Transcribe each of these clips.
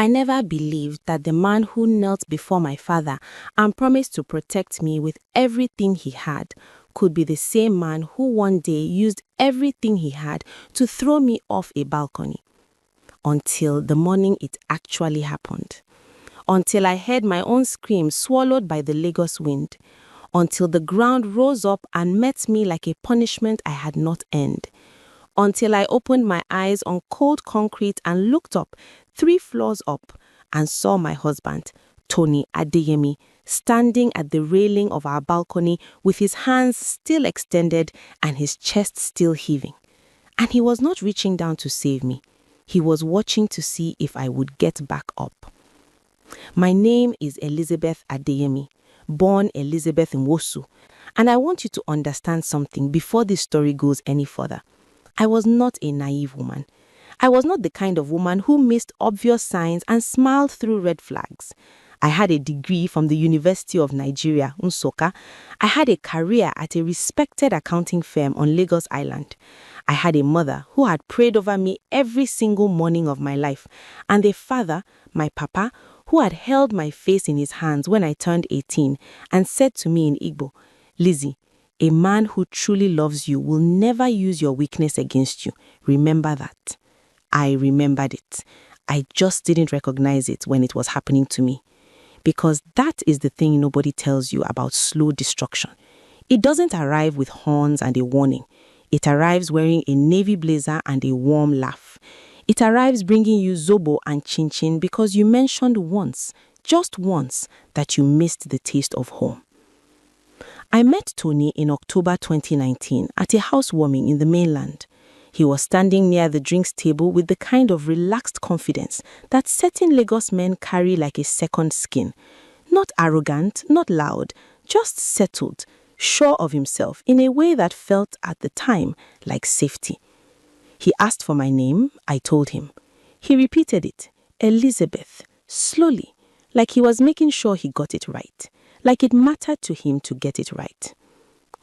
I never believed that the man who knelt before my father and promised to protect me with everything he had could be the same man who one day used everything he had to throw me off a balcony. Until the morning it actually happened. Until I heard my own scream swallowed by the Lagos wind. Until the ground rose up and met me like a punishment I had not earned. Until I opened my eyes on cold concrete and looked up 3 floors up and saw my husband, Tony Adeyemi, standing at the railing of our balcony with his hands still extended and his chest still heaving. And he was not reaching down to save me. He was watching to see if I would get back up. My name is Elizabeth Adeyemi, born Elizabeth Nwosu, and I want you to understand something before this story goes any further. I was not a naive woman. I was not the kind of woman who missed obvious signs and smiled through red flags. I had a degree from the University of Nigeria, Nsukka. I had a career at a respected accounting firm on Lagos Island. I had a mother who had prayed over me every single morning of my life, and a father, my papa, who had held my face in his hands when I turned 18 and said to me in Igbo, "Lizzie, a man who truly loves you will never use your weakness against you. Remember that." I remembered it. I just didn't recognize it when it was happening to me. Because that is the thing nobody tells you about slow destruction. It doesn't arrive with horns and a warning. It arrives wearing a navy blazer and a warm laugh. It arrives bringing you zobo and chin-chin because you mentioned once, just once, that you missed the taste of home. I met Tony in October 2019 at a housewarming in the mainland. He was standing near the drinks table with the kind of relaxed confidence that certain Lagos men carry like a second skin. Not arrogant, not loud, just settled, sure of himself in a way that felt at the time like safety. He asked for my name, I told him. He repeated it, Elizabeth, slowly, like he was making sure he got it right, like it mattered to him to get it right.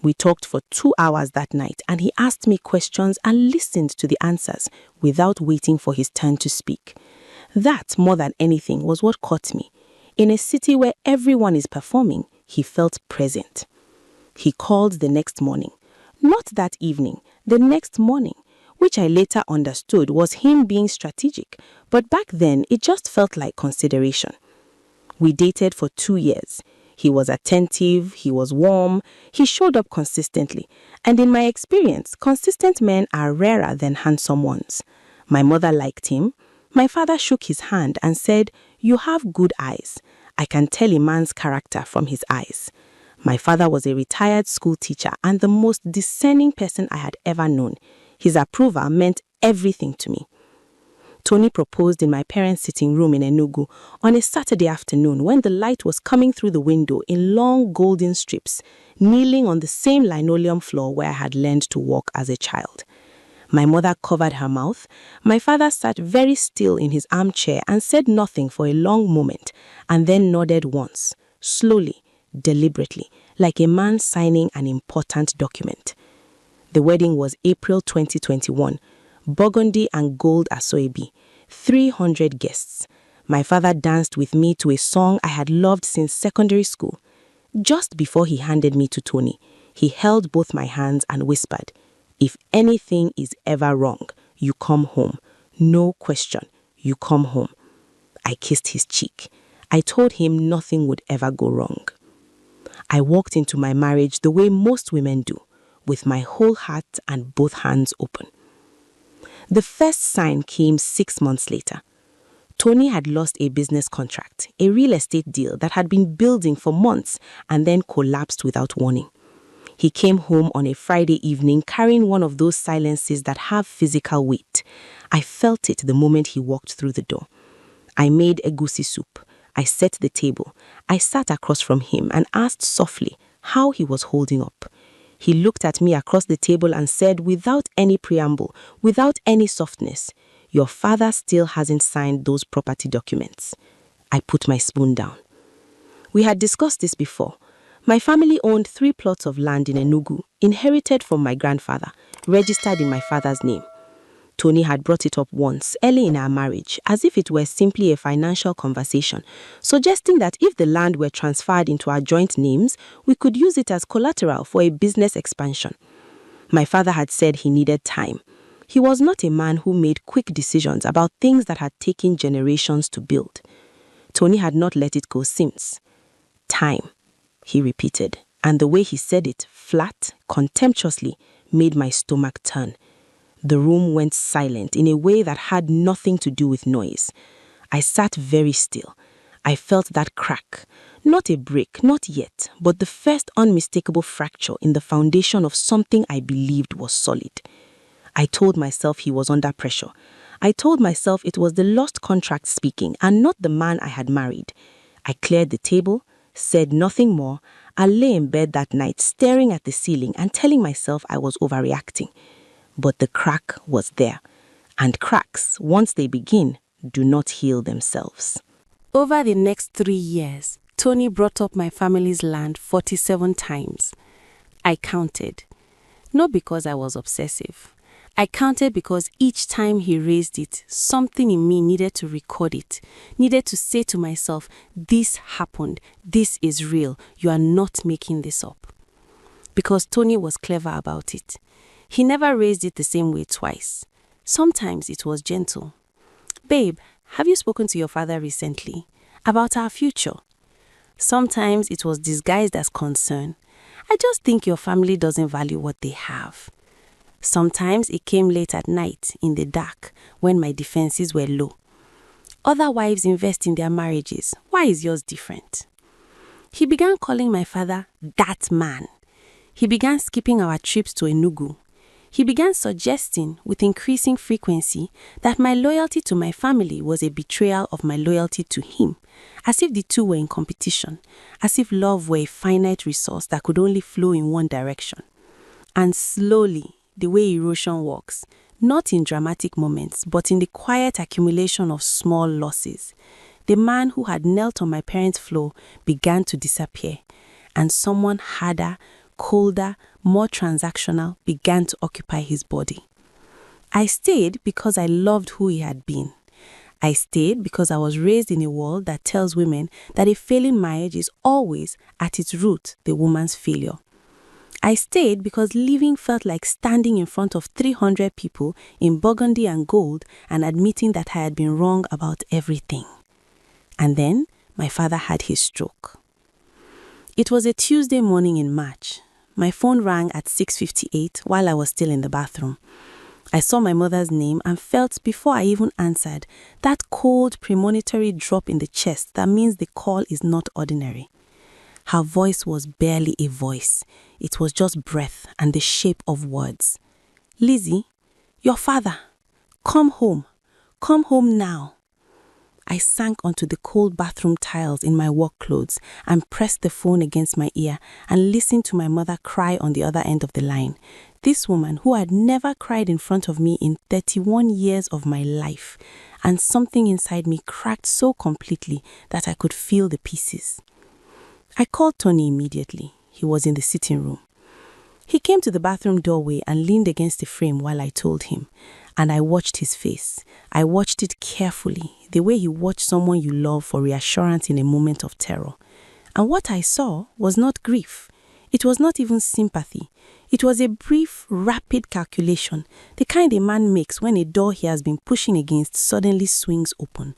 We talked for 2 hours that night and he asked me questions and listened to the answers without waiting for his turn to speak. That, more than anything, was what caught me. In a city where everyone is performing, he felt present. He called the next morning. Not that evening, the next morning, which I later understood was him being strategic, but back then it just felt like consideration. We dated for 2 years. He was attentive, he was warm, he showed up consistently. And in my experience, consistent men are rarer than handsome ones. My mother liked him. My father shook his hand and said, "You have good eyes. I can tell a man's character from his eyes." My father was a retired school teacher and the most discerning person I had ever known. His approval meant everything to me. Tony proposed in my parents' sitting room in Enugu on a Saturday afternoon when the light was coming through the window in long golden strips, kneeling on the same linoleum floor where I had learned to walk as a child. My mother covered her mouth. My father sat very still in his armchair and said nothing for a long moment, and then nodded once, slowly, deliberately, like a man signing an important document. The wedding was April 2021. Burgundy and gold asoebi, 300 guests. My father danced with me to a song I had loved since secondary school. Just before he handed me to Tony, he held both my hands and whispered, "If anything is ever wrong, you come home. No question, you come home." I kissed his cheek. I told him nothing would ever go wrong. I walked into my marriage the way most women do, with my whole heart and both hands open. The first sign came 6 months later. Tony had lost a business contract, a real estate deal that had been building for months and then collapsed without warning. He came home on a Friday evening carrying one of those silences that have physical weight. I felt it the moment he walked through the door. I made egusi soup. I set the table. I sat across from him and asked softly how he was holding up. He looked at me across the table and said without any preamble, without any softness, "Your father still hasn't signed those property documents." I put my spoon down. We had discussed this before. My family owned 3 plots of land in Enugu, inherited from my grandfather, registered in my father's name. Tony had brought it up once, early in our marriage, as if it were simply a financial conversation, suggesting that if the land were transferred into our joint names, we could use it as collateral for a business expansion. My father had said he needed time. He was not a man who made quick decisions about things that had taken generations to build. Tony had not let it go since. Time, he repeated, and the way he said it, flat, contemptuously, made my stomach turn. The room went silent in a way that had nothing to do with noise. I sat very still. I felt that crack. Not a break, not yet, but the first unmistakable fracture in the foundation of something I believed was solid. I told myself he was under pressure. I told myself it was the lost contract speaking and not the man I had married. I cleared the table, said nothing more, and lay in bed that night staring at the ceiling and telling myself I was overreacting. But the crack was there, and cracks, once they begin, do not heal themselves. Over the next 3 years, Tony brought up my family's land 47 times. I counted. Not because I was obsessive. I counted because each time he raised it, something in me needed to record it, needed to say to myself, this happened, this is real, you are not making this up. Because Tony was clever about it. He never raised it the same way twice. Sometimes it was gentle. Babe, have you spoken to your father recently about our future? Sometimes it was disguised as concern. I just think your family doesn't value what they have. Sometimes it came late at night, in the dark, when my defenses were low. Other wives invest in their marriages. Why is yours different? He began calling my father that man. He began skipping our trips to Enugu. He began suggesting, with increasing frequency, that my loyalty to my family was a betrayal of my loyalty to him, as if the two were in competition, as if love were a finite resource that could only flow in one direction. And slowly, the way erosion works, not in dramatic moments, but in the quiet accumulation of small losses, the man who had knelt on my parents' floor began to disappear, and someone harder, colder, more transactional began to occupy his body. I stayed because I loved who he had been. I stayed because I was raised in a world that tells women that a failing marriage is always, at its root, the woman's failure. I stayed because living felt like standing in front of 300 people in burgundy and gold and admitting that I had been wrong about everything. And then my father had his stroke. It was a Tuesday morning in March. My phone rang at 6:58 while I was still in the bathroom. I saw my mother's name and felt, before I even answered, that cold premonitory drop in the chest that means the call is not ordinary. Her voice was barely a voice. It was just breath and the shape of words. Lizzie, your father. Come home. Come home now. I sank onto the cold bathroom tiles in my work clothes and pressed the phone against my ear and listened to my mother cry on the other end of the line. This woman who had never cried in front of me in 31 years of my life, and something inside me cracked so completely that I could feel the pieces. I called Tony immediately. He was in the sitting room. He came to the bathroom doorway and leaned against the frame while I told him, and I watched his face. I watched it carefully, the way you watch someone you love for reassurance in a moment of terror. And what I saw was not grief. It was not even sympathy. It was a brief, rapid calculation, the kind a man makes when a door he has been pushing against suddenly swings open.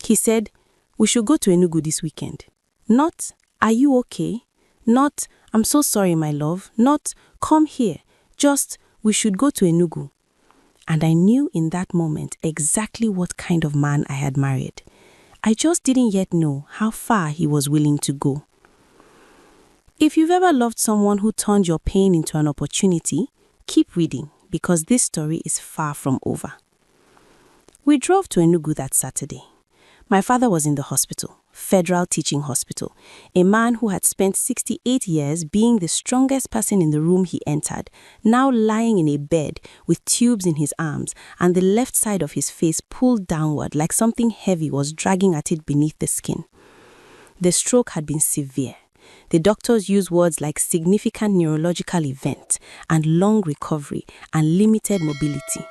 He said, "We should go to Enugu this weekend." Not, "Are you okay?" Not, "I'm so sorry, my love." Not, "Come here." Just, "We should go to Enugu." And I knew in that moment exactly what kind of man I had married. I just didn't yet know how far he was willing to go. If you've ever loved someone who turned your pain into an opportunity, keep reading, because this story is far from over. We drove to Enugu that Saturday. My father was in the hospital, Federal Teaching Hospital, a man who had spent 68 years being the strongest person in the room he entered, now lying in a bed with tubes in his arms and the left side of his face pulled downward like something heavy was dragging at it beneath the skin. The stroke had been severe. The doctors used words like significant neurological event and long recovery and limited mobility.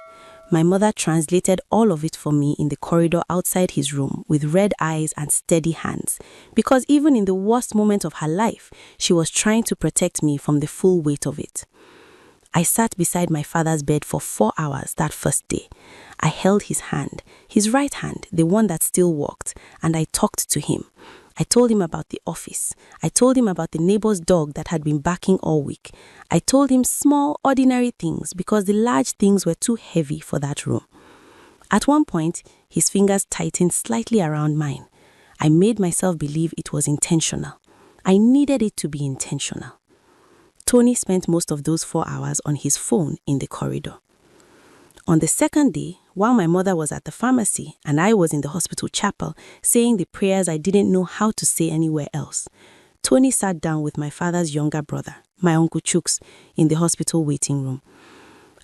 My mother translated all of it for me in the corridor outside his room with red eyes and steady hands, because even in the worst moment of her life, she was trying to protect me from the full weight of it. I sat beside my father's bed for 4 hours that first day. I held his hand, his right hand, the one that still worked, and I talked to him. I told him about the office. I told him about the neighbor's dog that had been barking all week. I told him small, ordinary things because the large things were too heavy for that room. At one point, his fingers tightened slightly around mine. I made myself believe it was intentional. I needed it to be intentional. Tony spent most of those 4 hours on his phone in the corridor. On the second day, while my mother was at the pharmacy and I was in the hospital chapel saying the prayers I didn't know how to say anywhere else, Tony sat down with my father's younger brother, my Uncle Chuks, in the hospital waiting room.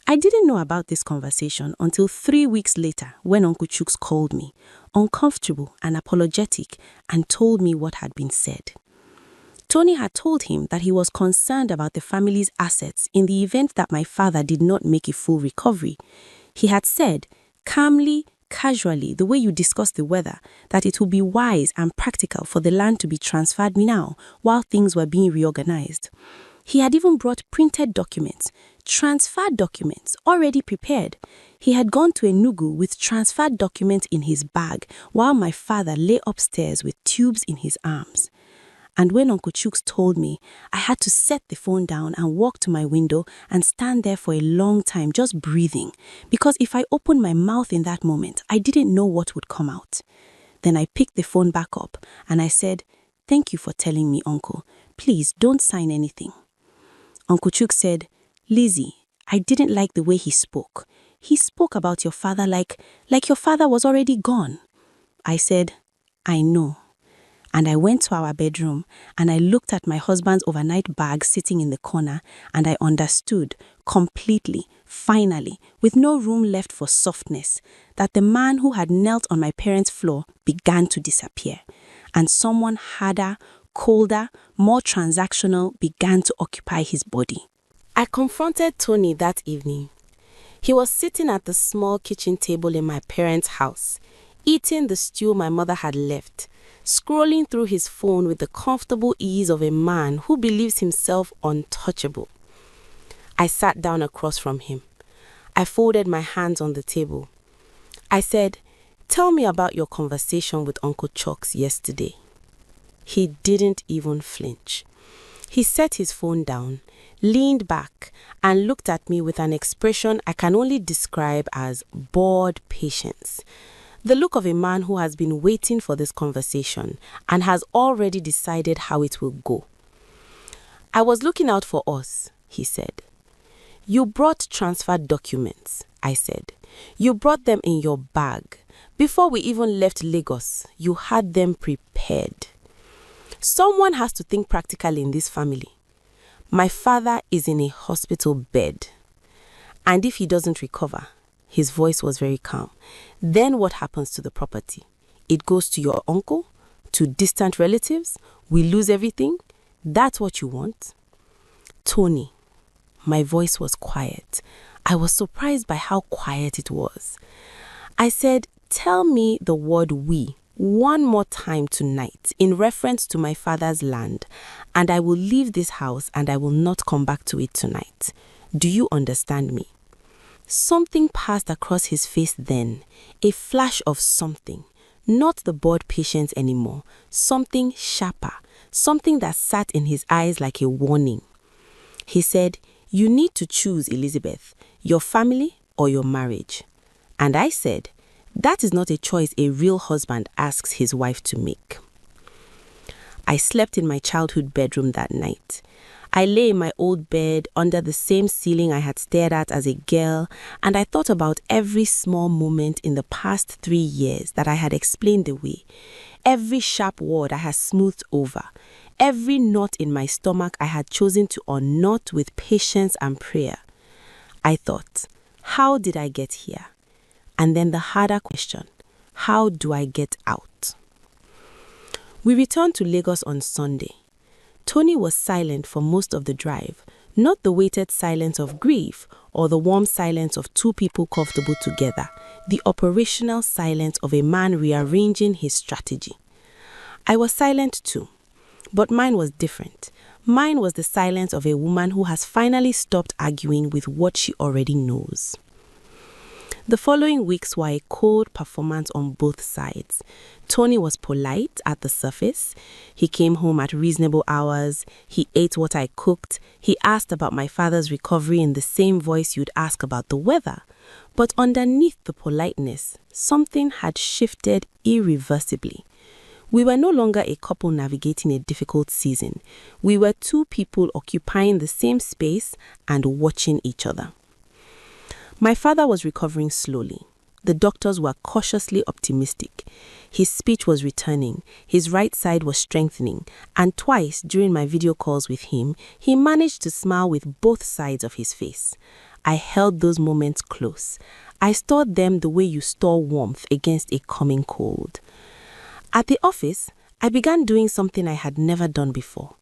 I didn't know about this conversation until 3 weeks later when Uncle Chuks called me, uncomfortable and apologetic, and told me what had been said. Tony had told him that he was concerned about the family's assets in the event that my father did not make a full recovery. He had said, calmly, casually, the way you discuss the weather, that it would be wise and practical for the land to be transferred now while things were being reorganized. He had even brought printed documents, transferred documents, already prepared. He had gone to Enugu with transferred documents in his bag while my father lay upstairs with tubes in his arms. And when Uncle Chuks told me, I had to set the phone down and walk to my window and stand there for a long time just breathing, because if I opened my mouth in that moment, I didn't know what would come out. Then I picked the phone back up and I said, "Thank you for telling me, Uncle. Please don't sign anything." Uncle Chuks said, "Lizzie, I didn't like the way he spoke. He spoke about your father like your father was already gone." I said, "I know." And I went to our bedroom and I looked at my husband's overnight bag sitting in the corner and I understood completely, finally, with no room left for softness, that the man who had knelt on my parents' floor began to disappear, and someone harder, colder, more transactional began to occupy his body. I confronted Tony that evening. He was sitting at the small kitchen table in my parents' house, eating the stew my mother had left, scrolling through his phone with the comfortable ease of a man who believes himself untouchable. I sat down across from him. I folded my hands on the table. I said, "Tell me about your conversation with Uncle Chuks yesterday." He didn't even flinch. He set his phone down, leaned back, and looked at me with an expression I can only describe as bored patience. The look of a man who has been waiting for this conversation and has already decided how it will go. "I was looking out for us," he said. "You brought transferred documents," I said. "You brought them in your bag. Before we even left Lagos, you had them prepared. Someone has to think practically in this family. My father is in a hospital bed. And if he doesn't recover," his voice was very calm, "then what happens to the property? It goes to your uncle, to distant relatives, we lose everything. That's what you want?" "Tony," my voice was quiet. I was surprised by how quiet it was. I said, "Tell me the word we one more time tonight in reference to my father's land, and I will leave this house and I will not come back to it tonight. Do you understand me?" Something passed across his face then, a flash of something, not the bored patience anymore, something sharper, something that sat in his eyes like a warning. He said, "You need to choose, Elizabeth, your family or your marriage." And I said, "That is not a choice a real husband asks his wife to make." I slept in my childhood bedroom that night. I lay in my old bed under the same ceiling I had stared at as a girl, and I thought about every small moment in the past 3 years that I had explained away, every sharp word I had smoothed over, every knot in my stomach I had chosen to unknot with patience and prayer. I thought, how did I get here? And then the harder question, how do I get out? We returned to Lagos on Sunday. Tony was silent for most of the drive, Not the weighted silence of grief or the warm silence of two people comfortable together, the operational silence of a man rearranging his strategy. I was silent too, but mine was different. Mine was the silence of a woman who has finally stopped arguing with what she already knows. The following weeks were a cold performance on both sides. Tony was polite at the surface. He came home at reasonable hours. He ate what I cooked. He asked about my father's recovery in the same voice you'd ask about the weather. But underneath the politeness, something had shifted irreversibly. We were no longer a couple navigating a difficult season. We were two people occupying the same space and watching each other. My father was recovering slowly. The doctors were cautiously optimistic. His speech was returning, his right side was strengthening, and twice during my video calls with him, he managed to smile with both sides of his face. I held those moments close. I stored them the way you store warmth against a coming cold. At the office, I began doing something I had never done before.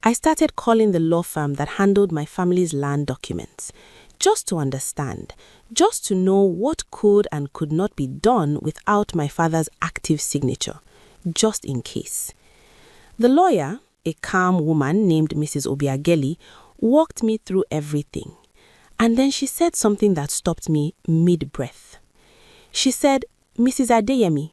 I started calling the law firm that handled my family's land documents. Just to understand, just to know what could and could not be done without my father's active signature, just in case. The lawyer, a calm woman named Mrs. Obiageli, walked me through everything. And then she said something that stopped me mid-breath. She said, "Mrs. Adeyemi,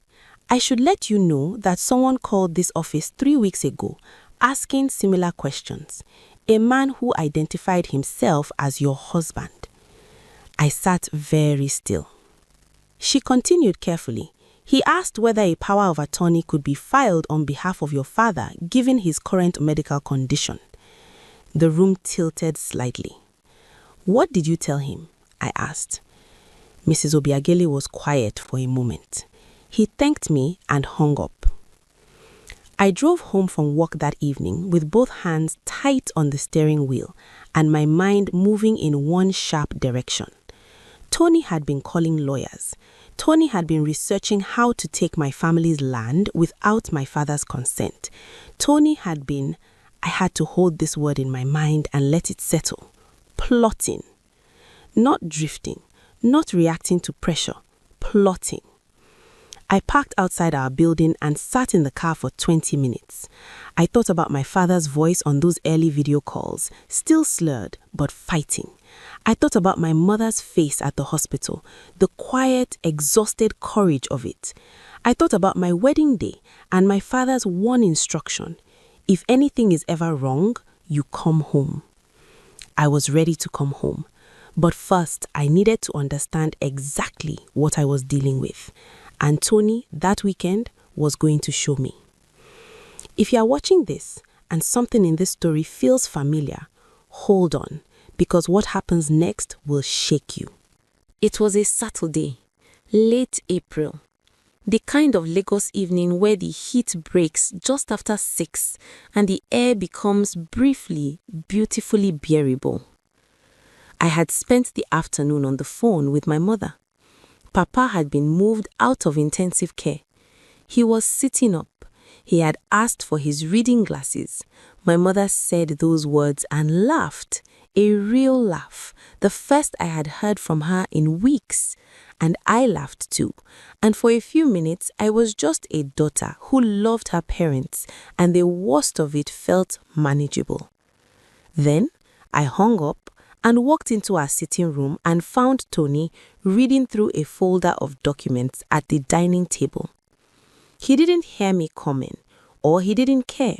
I should let you know that someone called this office 3 weeks ago asking similar questions. A man who identified himself as your husband." I sat very still. She continued carefully. "He asked whether a power of attorney could be filed on behalf of your father given his current medical condition." The room tilted slightly. "What did you tell him?" I asked. Mrs. Obiageli was quiet for a moment. He thanked me and hung up. I drove home from work that evening with both hands tight on the steering wheel and my mind moving in one sharp direction. Tony had been calling lawyers. Tony had been researching how to take my family's land without my father's consent. Tony had been, I had to hold this word in my mind and let it settle, plotting. Not drifting, not reacting to pressure, plotting. I parked outside our building and sat in the car for 20 minutes. I thought about my father's voice on those early video calls, still slurred, but fighting. I thought about my mother's face at the hospital, the quiet, exhausted courage of it. I thought about my wedding day and my father's one instruction: if anything is ever wrong, you come home. I was ready to come home. But first, I needed to understand exactly what I was dealing with. And Tony, that weekend, was going to show me. If you are watching this and something in this story feels familiar, hold on, because what happens next will shake you. It was a Saturday, late April. The kind of Lagos evening where the heat breaks just after 6 and the air becomes briefly, beautifully bearable. I had spent the afternoon on the phone with my mother. Papa had been moved out of intensive care. He was sitting up. He had asked for his reading glasses. My mother said those words and laughed, a real laugh, the first I had heard from her in weeks. And I laughed too. And for a few minutes, I was just a daughter who loved her parents, and the worst of it felt manageable. Then I hung up and walked into our sitting room and found Tony reading through a folder of documents at the dining table. He didn't hear me coming, or he didn't care.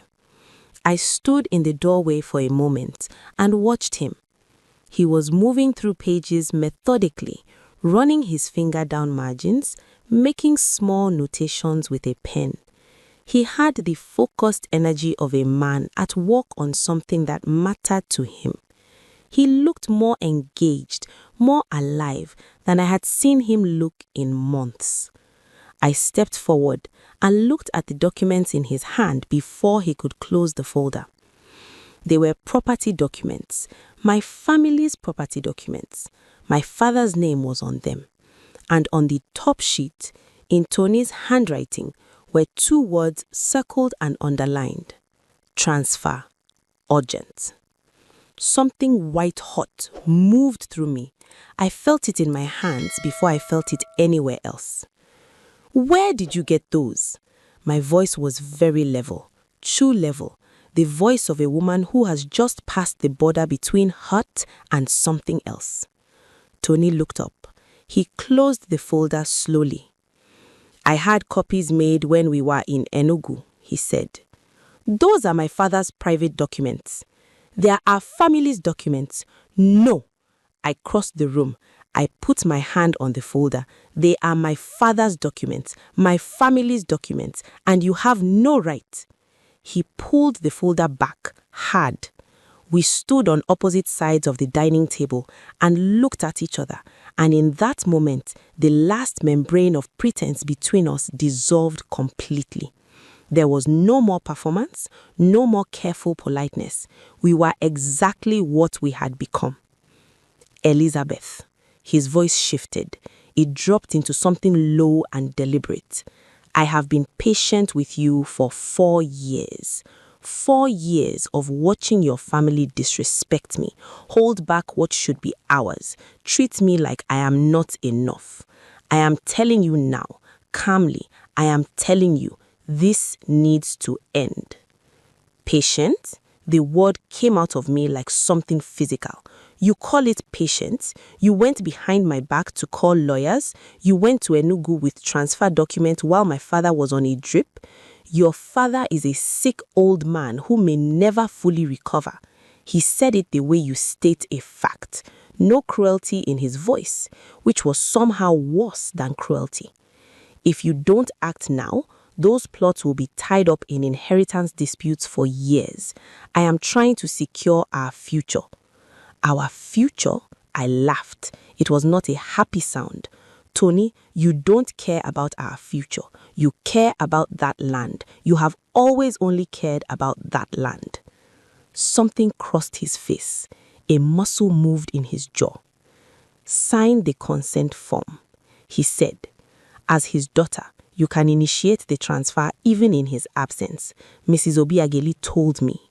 I stood in the doorway for a moment and watched him. He was moving through pages methodically, running his finger down margins, making small notations with a pen. He had the focused energy of a man at work on something that mattered to him. He looked more engaged, more alive than I had seen him look in months. I stepped forward and looked at the documents in his hand before he could close the folder. They were property documents, my family's property documents. My father's name was on them. And on the top sheet, in Tony's handwriting, were 2 words circled and underlined: transfer, urgent. Something white hot moved through me. I felt it in my hands before I felt it anywhere else. Where did you get those? My voice was very level, true level, the voice of a woman who has just passed the border between hurt and something else. Tony looked up. He closed the folder slowly. I had copies made when we were in Enugu, he said. Those are my father's private documents. They are our family's documents. No. I crossed the room. I put my hand on the folder. They are my father's documents, my family's documents, and you have no right. He pulled the folder back, hard. We stood on opposite sides of the dining table and looked at each other, and in that moment, the last membrane of pretense between us dissolved completely. There was no more performance, no more careful politeness. We were exactly what we had become. Elizabeth. His voice shifted. It dropped into something low and deliberate. I have been patient with you for 4 years. 4 years of watching your family disrespect me, hold back what should be ours, treat me like I am not enough. I am telling you now, calmly, I am telling you, this needs to end. Patient? The word came out of me like something physical. You call it patience? You went behind my back to call lawyers? You went to Enugu with transfer documents while my father was on a drip? Your father is a sick old man who may never fully recover. He said it the way you state a fact. No cruelty in his voice, which was somehow worse than cruelty. If you don't act now, those plots will be tied up in inheritance disputes for years. I am trying to secure our future. Our future? I laughed. It was not a happy sound. Tony, you don't care about our future. You care about that land. You have always only cared about that land. Something crossed his face. A muscle moved in his jaw. Sign the consent form, he said. As his daughter, you can initiate the transfer even in his absence. Mrs. Obiageli told me.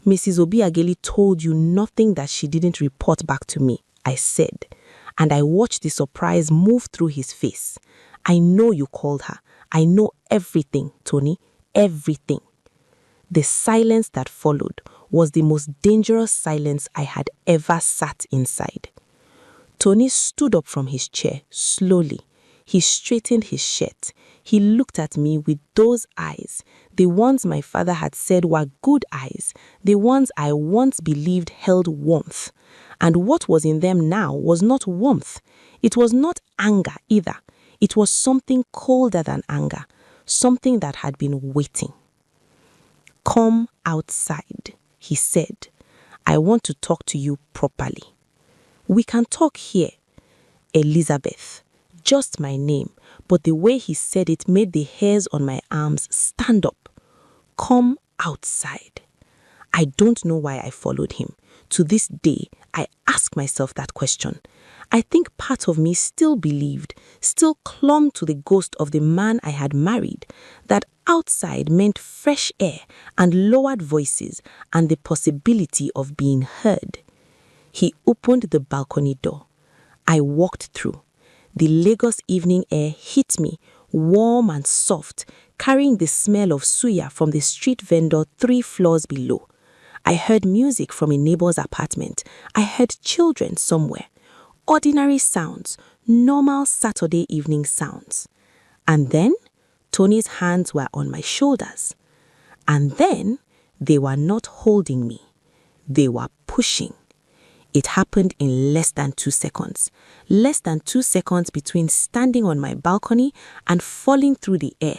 Mrs. Obiageli told you nothing that she didn't report back to me, I said, and I watched the surprise move through his face. I know you called her. I know everything, Tony, everything. The silence that followed was the most dangerous silence I had ever sat inside. Tony stood up from his chair slowly. He straightened his shirt. He looked at me with those eyes, the ones my father had said were good eyes, the ones I once believed held warmth. And what was in them now was not warmth. It was not anger either. It was something colder than anger, something that had been waiting. Come outside, he said. I want to talk to you properly. We can talk here. Elizabeth. Just my name, but the way he said it made the hairs on my arms stand up. Come outside. I don't know why I followed him. To this day, I ask myself that question. I think part of me still believed, still clung to the ghost of the man I had married, that outside meant fresh air and lowered voices and the possibility of being heard. He opened the balcony door. I walked through. The Lagos evening air hit me, warm and soft, carrying the smell of suya from the street vendor 3 floors below. I heard music from a neighbor's apartment. I heard children somewhere. Ordinary sounds, normal Saturday evening sounds. And then, Tony's hands were on my shoulders. And then, they were not holding me. They were pushing. It happened in less than 2 seconds. Less than 2 seconds between standing on my balcony and falling through the air.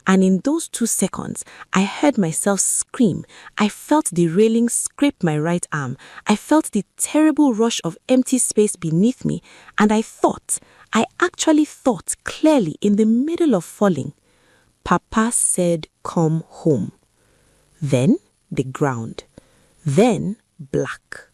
And in those 2 seconds, I heard myself scream. I felt the railing scrape my right arm. I felt the terrible rush of empty space beneath me. And I actually thought clearly in the middle of falling, Papa said, come home. Then the ground. Then black.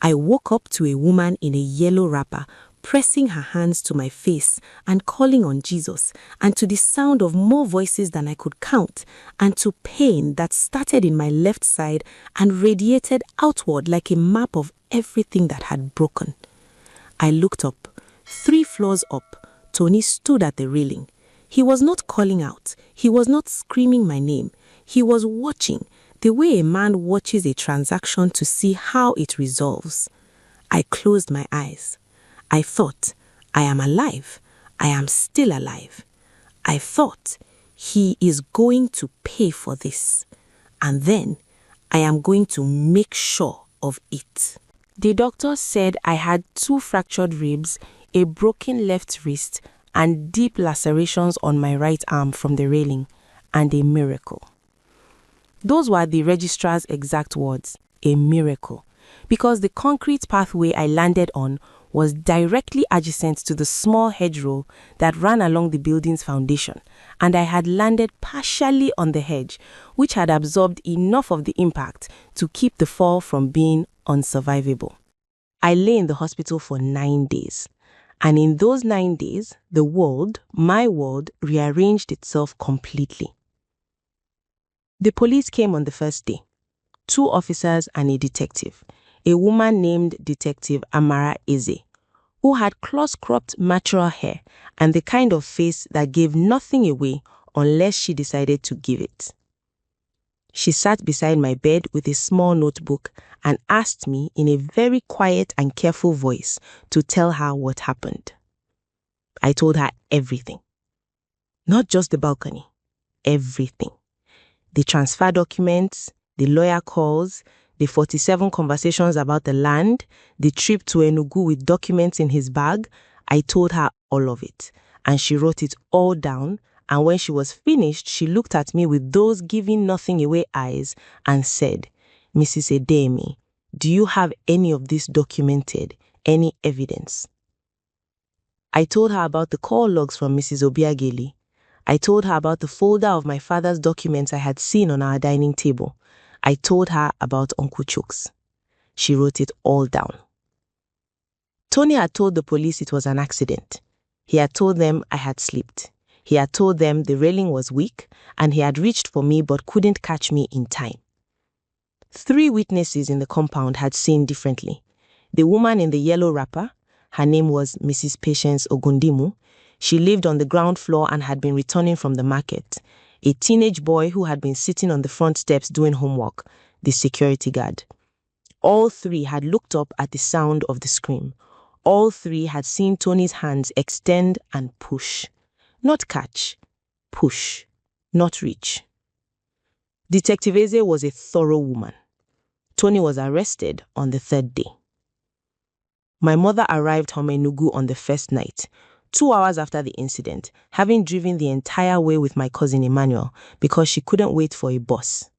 I woke up to a woman in a yellow wrapper pressing her hands to my face and calling on Jesus, and to the sound of more voices than I could count, and to pain that started in my left side and radiated outward like a map of everything that had broken. I looked up. 3 floors up, Tony stood at the railing. He was not calling out. He was not screaming my name. He was watching, the way a man watches a transaction to see how it resolves. I closed my eyes. I thought, I am alive. I am still alive. I thought, he is going to pay for this. And then, I am going to make sure of it. The doctor said I had 2 fractured ribs, a broken left wrist, and deep lacerations on my right arm from the railing, and a miracle. Those were the registrar's exact words, a miracle, because the concrete pathway I landed on was directly adjacent to the small hedgerow that ran along the building's foundation, and I had landed partially on the hedge, which had absorbed enough of the impact to keep the fall from being unsurvivable. I lay in the hospital for 9 days. And in those 9 days, the world, my world, rearranged itself completely. The police came on the first day. 2 officers and a detective, a woman named Detective Amara Eze, who had close-cropped mature hair and the kind of face that gave nothing away unless she decided to give it. She sat beside my bed with a small notebook and asked me in a very quiet and careful voice to tell her what happened. I told her everything. Not just the balcony, everything. The transfer documents, the lawyer calls, the 47 conversations about the land, the trip to Enugu with documents in his bag. I told her all of it, and she wrote it all down. And when she was finished, she looked at me with those giving nothing away eyes and said, "Mrs. Edemi, do you have any of this documented, any evidence?" I told her about the call logs from Mrs. Obiageli. I told her about the folder of my father's documents I had seen on our dining table. I told her about Uncle Chooks. She wrote it all down. Tony had told the police it was an accident. He had told them I had slipped. He had told them the railing was weak and he had reached for me but couldn't catch me in time. 3 witnesses in the compound had seen differently. The woman in the yellow wrapper, her name was Mrs. Patience Ogundimu. She lived on the ground floor and had been returning from the market. A teenage boy who had been sitting on the front steps doing homework, the security guard. All 3 had looked up at the sound of the scream. All 3 had seen Tony's hands extend and push. Not catch, push, not reach. Detective Eze was a thorough woman. Tony was arrested on the 3rd day. My mother arrived home in Enugu on the first night, 2 hours after the incident, having driven the entire way with my cousin Emmanuel because she couldn't wait for a bus.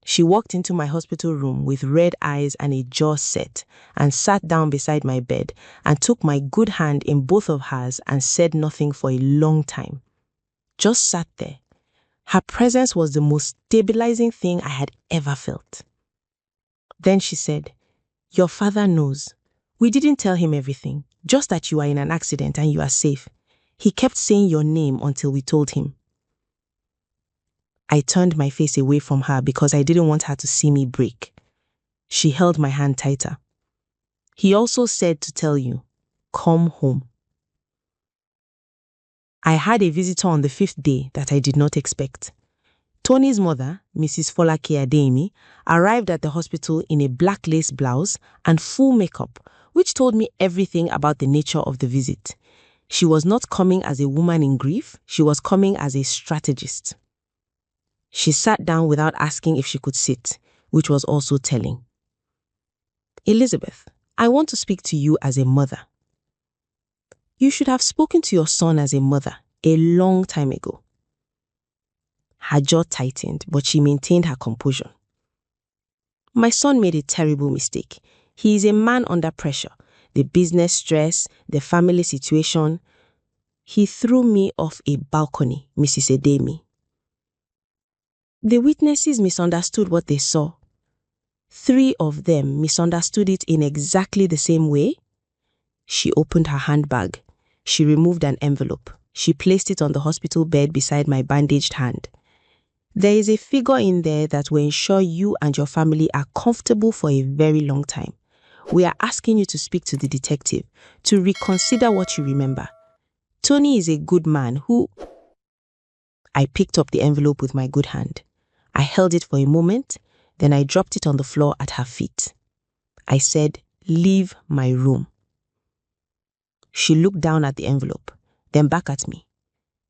She walked into my hospital room with red eyes and a jaw set and sat down beside my bed and took my good hand in both of hers and said nothing for a long time. Just sat there. Her presence was the most stabilizing thing I had ever felt. Then she said, "Your father knows. We didn't tell him everything, just that you are in an accident and you are safe. He kept saying your name until we told him." I turned my face away from her because I didn't want her to see me break. She held my hand tighter. "He also said to tell you, come home." I had a visitor on the 5th day that I did not expect. Tony's mother, Mrs. Folake Adeyemi, arrived at the hospital in a black lace blouse and full makeup, which told me everything about the nature of the visit. She was not coming as a woman in grief, she was coming as a strategist. She sat down without asking if she could sit, which was also telling. "Elizabeth, I want to speak to you as a mother." "You should have spoken to your son as a mother a long time ago." Her jaw tightened, but she maintained her composure. "My son made a terrible mistake. He is a man under pressure. The business stress, the family situation. He threw me off a balcony, Mrs. Edemi. The witnesses misunderstood what they saw. 3 of them misunderstood it in exactly the same way. She opened her handbag. She removed an envelope. She placed it on the hospital bed beside my bandaged hand. There is a figure in there that will ensure you and your family are comfortable for a very long time. We are asking you to speak to the detective to reconsider what you remember. Tony is a good man who... I picked up the envelope with my good hand. I held it for a moment, then I dropped it on the floor at her feet. I said, "Leave my room." She looked down at the envelope, then back at me.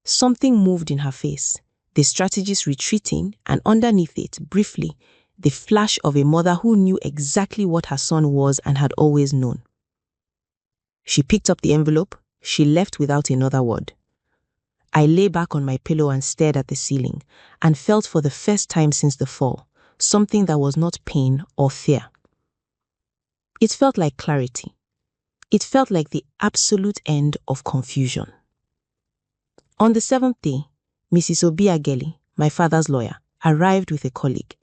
Something moved in her face, the strategist retreating, and underneath it, briefly, the flash of a mother who knew exactly what her son was and had always known. She picked up the envelope. She left without another word. I lay back on my pillow and stared at the ceiling, and felt for the first time since the fall, something that was not pain or fear. It felt like clarity. It felt like the absolute end of confusion. On the 7th day, Mrs. Obiageli, my father's lawyer, arrived with a colleague.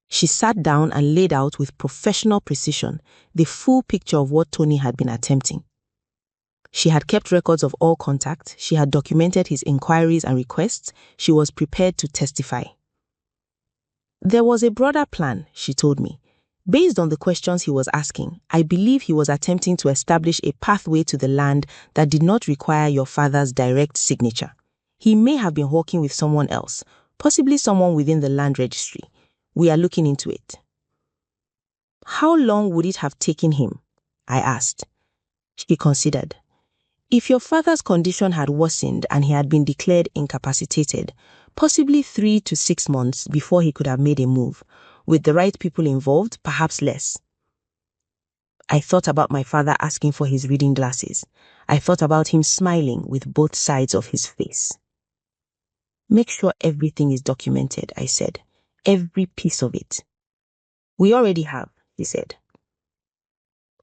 She sat down and laid out with professional precision the full picture of what Tony had been attempting. She had kept records of all contact, she had documented his inquiries and requests, she was prepared to testify. There was a broader plan, she told me. Based on the questions he was asking, I believe he was attempting to establish a pathway to the land that did not require your father's direct signature. He may have been working with someone else, possibly someone within the land registry. We are looking into it. How long would it have taken him? I asked. She considered. If your father's condition had worsened and he had been declared incapacitated, possibly 3 to 6 months before he could have made a move. With the right people involved, perhaps less. I thought about my father asking for his reading glasses. I thought about him smiling with both sides of his face. Make sure everything is documented, I said. Every piece of it. We already have, he said.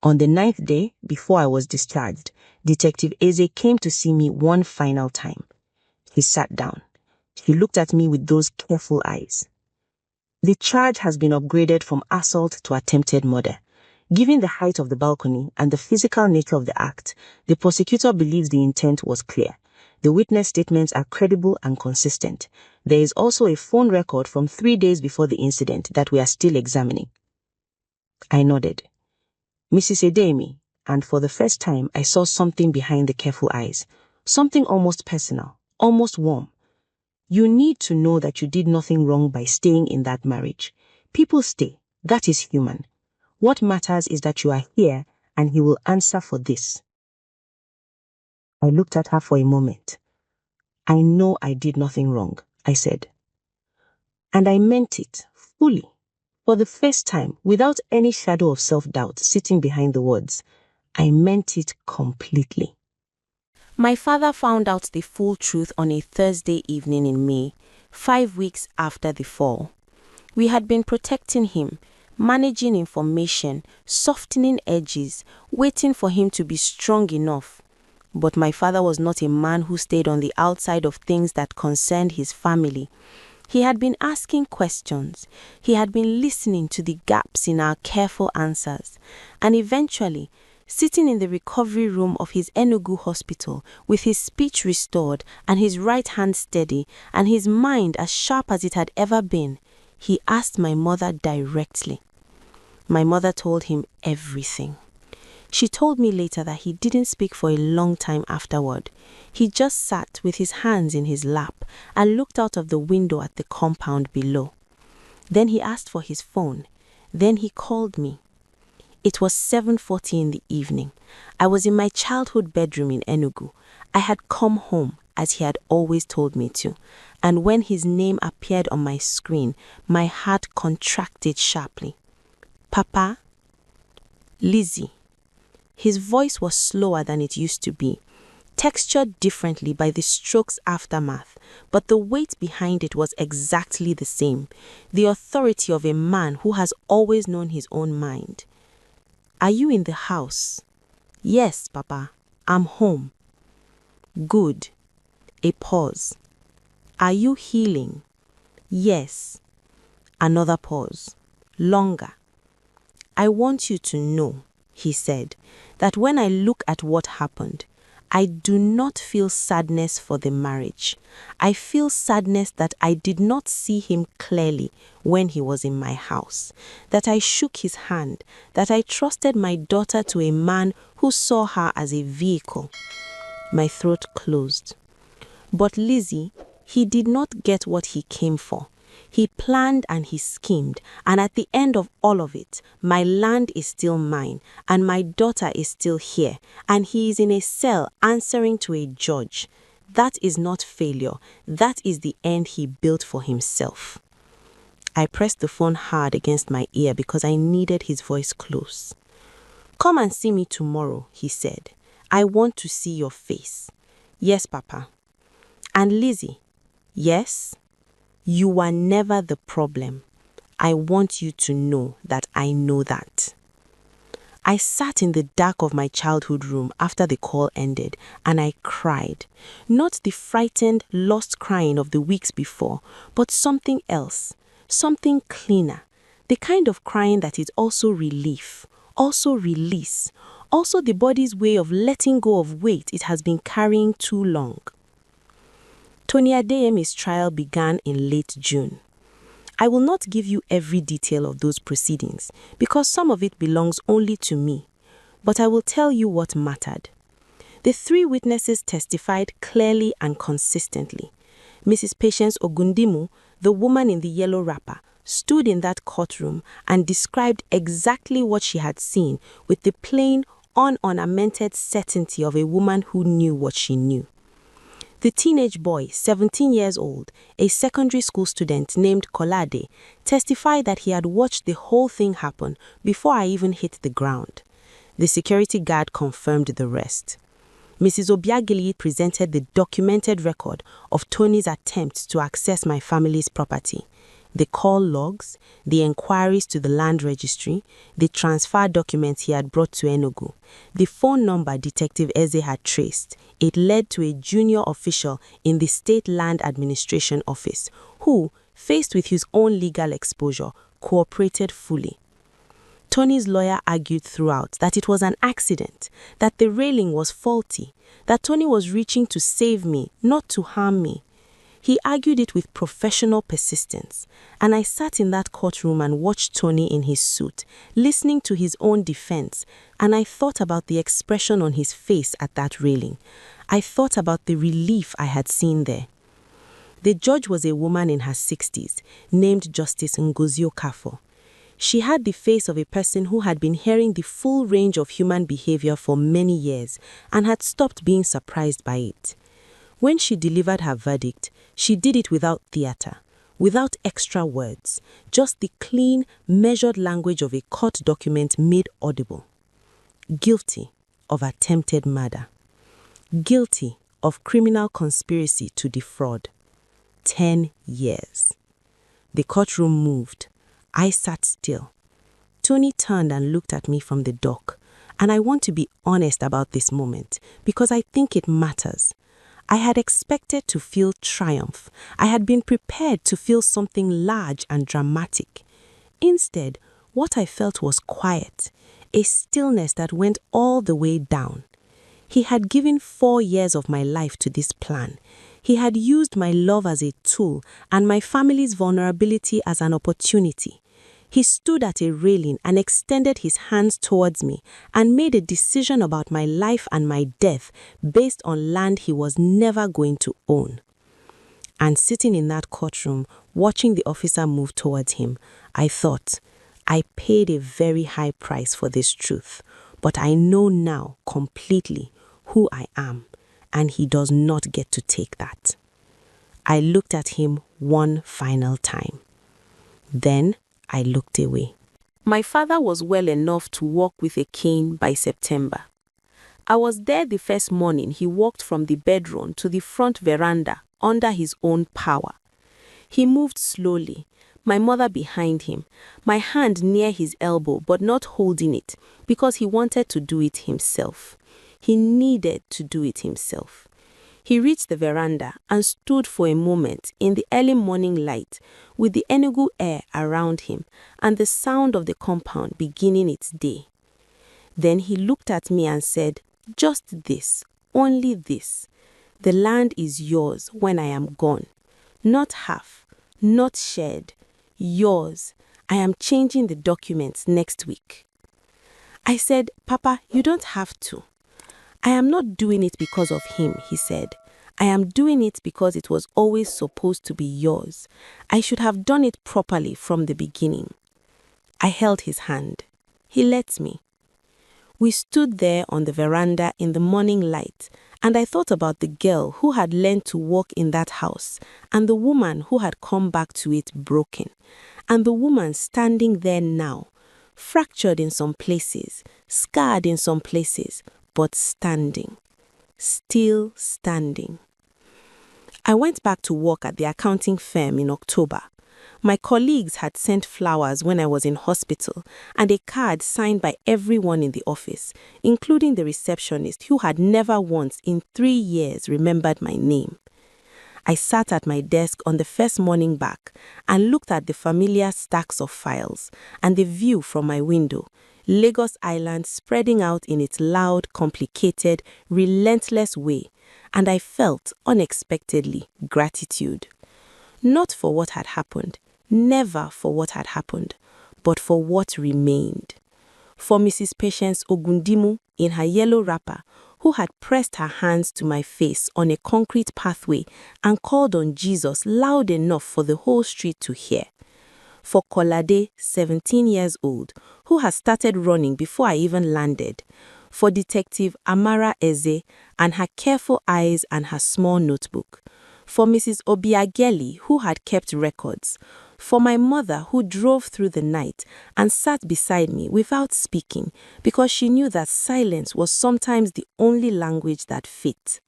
On the 9th day, before I was discharged, Detective Eze came to see me one final time. He sat down. He looked at me with those careful eyes. The charge has been upgraded from assault to attempted murder. Given the height of the balcony and the physical nature of the act, the prosecutor believes the intent was clear. The witness statements are credible and consistent. There is also a phone record from 3 days before the incident that we are still examining. I nodded. Mrs. Edemi, and for the first time I saw something behind the careful eyes. Something almost personal, almost warm. You need to know that you did nothing wrong by staying in that marriage. People stay. That is human. What matters is that you are here and he will answer for this. I looked at her for a moment. I know I did nothing wrong, I said. And I meant it, fully. For the first time, without any shadow of self-doubt sitting behind the words, I meant it completely. My father found out the full truth on a Thursday evening in May, 5 weeks after the fall. We had been protecting him, managing information, softening edges, waiting for him to be strong enough. But my father was not a man who stayed on the outside of things that concerned his family. He had been asking questions. He had been listening to the gaps in our careful answers. And eventually, sitting in the recovery room of his Enugu hospital with his speech restored and his right hand steady and his mind as sharp as it had ever been, he asked my mother directly. My mother told him everything. She told me later that he didn't speak for a long time afterward. He just sat with his hands in his lap and looked out of the window at the compound below. Then he asked for his phone. Then he called me. It was 7:40 in the evening. I was in my childhood bedroom in Enugu. I had come home, as he had always told me to. And when his name appeared on my screen, my heart contracted sharply. Papa? Lizzie. His voice was slower than it used to be, textured differently by the stroke's aftermath, but the weight behind it was exactly the same, the authority of a man who has always known his own mind. Are you in the house? Yes, Papa, I'm home. Good. A pause. Are you healing? Yes. Another pause. Longer. I want you to know, he said, that when I look at what happened, I do not feel sadness for the marriage. I feel sadness that I did not see him clearly when he was in my house, that I shook his hand, that I trusted my daughter to a man who saw her as a vehicle. My throat closed. But Lizzie, he did not get what he came for. He planned and he schemed, and at the end of all of it, my land is still mine, and my daughter is still here, and he is in a cell answering to a judge. That is not failure. That is the end he built for himself. I pressed the phone hard against my ear because I needed his voice close. Come and see me tomorrow, he said. I want to see your face. Yes, Papa. And Lizzie, yes? You were never the problem. I want you to know that I know that. I sat in the dark of my childhood room after the call ended, and I cried. Not the frightened, lost crying of the weeks before, but something else, something cleaner, the kind of crying that is also relief, also release, also the body's way of letting go of weight it has been carrying too long. Tony Adeyemi's trial began in late June. I will not give you every detail of those proceedings because some of it belongs only to me, but I will tell you what mattered. The 3 witnesses testified clearly and consistently. Mrs. Patience Ogundimu, the woman in the yellow wrapper, stood in that courtroom and described exactly what she had seen with the plain, unornamented certainty of a woman who knew what she knew. The teenage boy, 17 years old, a secondary school student named Kolade, testified that he had watched the whole thing happen before I even hit the ground. The security guard confirmed the rest. Mrs. Obiageli presented the documented record of Tony's attempts to access my family's property, the call logs, the inquiries to the land registry, the transfer documents he had brought to Enugu, the phone number Detective Eze had traced. It led to a junior official in the State Land Administration Office who, faced with his own legal exposure, cooperated fully. Tony's lawyer argued throughout that it was an accident, that the railing was faulty, that Tony was reaching to save me, not to harm me. He argued it with professional persistence, and I sat in that courtroom and watched Tony in his suit, listening to his own defense, and I thought about the expression on his face at that railing. I thought about the relief I had seen there. The judge was a woman in her 60s, named Justice Ngozi Okafor. She had the face of a person who had been hearing the full range of human behavior for many years and had stopped being surprised by it. When she delivered her verdict, she did it without theater, without extra words, just the clean, measured language of a court document made audible. Guilty of attempted murder. Guilty of criminal conspiracy to defraud. 10 years. The courtroom moved. I sat still. Tony turned and looked at me from the dock, and I want to be honest about this moment because I think it matters. I had expected to feel triumph. I had been prepared to feel something large and dramatic. Instead, what I felt was quiet, a stillness that went all the way down. He had given 4 years of my life to this plan. He had used my love as a tool and my family's vulnerability as an opportunity. He stood at a railing and extended his hands towards me and made a decision about my life and my death based on land he was never going to own. And sitting in that courtroom, watching the officer move towards him, I thought, I paid a very high price for this truth, but I know now completely who I am, and he does not get to take that. I looked at him one final time. Then I looked away. My father was well enough to walk with a cane by September. I was there the first morning he walked from the bedroom to the front veranda under his own power. He moved slowly, my mother behind him, my hand near his elbow but not holding it because he wanted to do it himself. He needed to do it himself. He reached the veranda and stood for a moment in the early morning light with the Enugu air around him and the sound of the compound beginning its day. Then he looked at me and said, "Just this, only this. The land is yours when I am gone. Not half, not shared. Yours. I am changing the documents next week." I said, "Papa, you don't have to." "I am not doing it because of him," he said. "I am doing it because it was always supposed to be yours. I should have done it properly from the beginning." I held his hand. He let me. We stood there on the veranda in the morning light, and I thought about the girl who had learned to walk in that house, and the woman who had come back to it broken, and the woman standing there now, fractured in some places, scarred in some places, but standing, still standing. I went back to work at the accounting firm in October. My colleagues had sent flowers when I was in hospital and a card signed by everyone in the office, including the receptionist who had never once in 3 years remembered my name. I sat at my desk on the first morning back and looked at the familiar stacks of files and the view from my window, Lagos Island spreading out in its loud, complicated, relentless way, and I felt, unexpectedly, gratitude. Not for what had happened, never for what had happened, but for what remained. For Mrs. Patience Ogundimu in her yellow wrapper, who had pressed her hands to my face on a concrete pathway and called on Jesus loud enough for the whole street to hear. For Kolade, 17 years old, who had started running before I even landed. For Detective Amara Eze and her careful eyes and her small notebook. For Mrs. Obiageli, who had kept records. For my mother, who drove through the night and sat beside me without speaking because she knew that silence was sometimes the only language that fit.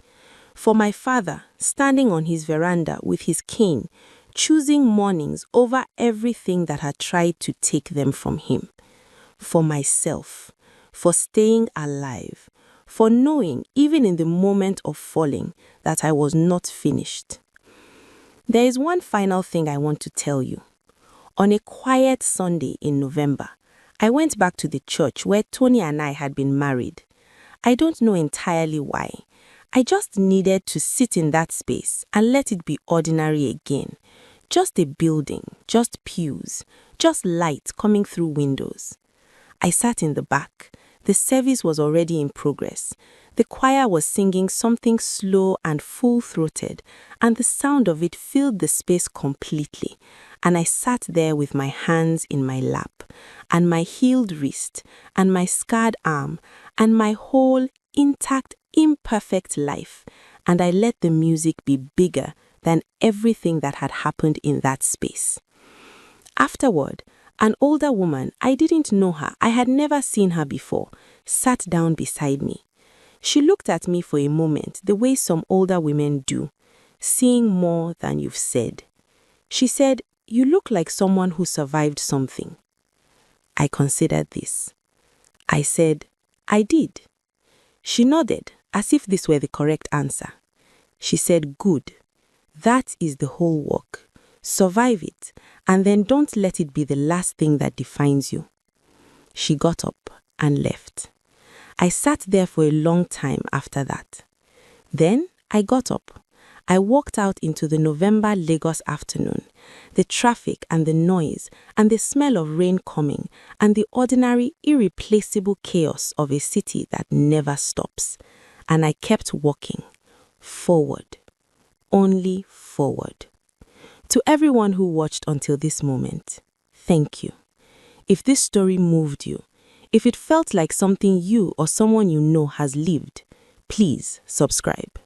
For my father, standing on his veranda with his cane, choosing mornings over everything that had tried to take them from him. For myself, for staying alive, for knowing, even in the moment of falling, that I was not finished. There is one final thing I want to tell you. On a quiet Sunday in November, I went back to the church where Tony and I had been married. I don't know entirely why. I just needed to sit in that space and let it be ordinary again. Just a building, just pews, just light coming through windows. I sat in the back. The service was already in progress. The choir was singing something slow and full-throated, and the sound of it filled the space completely. And I sat there with my hands in my lap, and my healed wrist, and my scarred arm, and my whole intact, imperfect life, and I let the music be bigger than everything that had happened in that space. Afterward, an older woman, I didn't know her, I had never seen her before, sat down beside me. She looked at me for a moment the way some older women do, seeing more than you've said. She said, "You look like someone who survived something." I considered this. I said, "I did." She nodded, as if this were the correct answer. She said, "Good. That is the whole work. Survive it, and then don't let it be the last thing that defines you." She got up and left. I sat there for a long time after that. Then I got up. I walked out into the November Lagos afternoon, the traffic and the noise and the smell of rain coming and the ordinary, irreplaceable chaos of a city that never stops. And I kept walking, forward, only forward. To everyone who watched until this moment, thank you. If this story moved you, if it felt like something you or someone you know has lived, please subscribe.